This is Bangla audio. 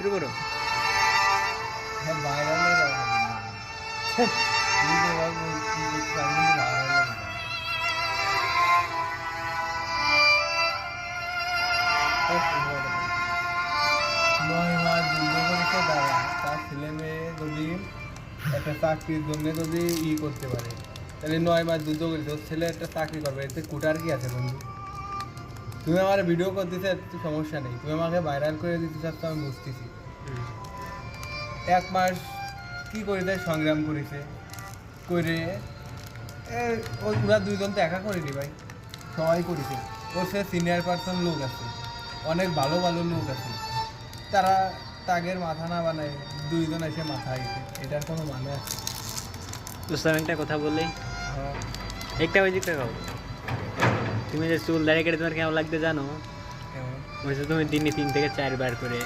শুরু করো। হ্যাঁ ভাইরাল হয়ে যাবে নয় মাস যুদ্ধ করেছে তারা, তার ছেলে মেয়ে যদি একটা চাকরির জন্য যদি করতে পারে, তাহলে 9 মাস যুদ্ধ করেছে, ওর ছেলে একটা চাকরি করবে, এতে কুটার কি আছে বন্ধু? তুমি আমার ভিডিও করে দিতে একটু সমস্যা নেই, তুমি আমাকে ভাইরাল করে দিতে চাচ্ছ, আমি বুঝতেছি। 1 মাস কি করে দেয় সংগ্রাম করেছে, করে ওরা দুইজন তো একা করেনি ভাই, সবাই করেছে। ওর সে সিনিয়র পার্সন লোক আছে, অনেক ভালো ভালো লোক আছে, তারা তাগের মাথা না বানায় দুইজন এসে মাথা গেছে, এটার কোনো মানে আছে? বুঝলাম, একটা কথা বললে হ্যাঁ। একটা ওই দিকটা খাও। তুমি যে চুল দাঁড়িয়ে কেটে তোমার কেমন লাগতে জানো? কেমন? বলছো তুমি দিনে 3 থেকে 4 বার করে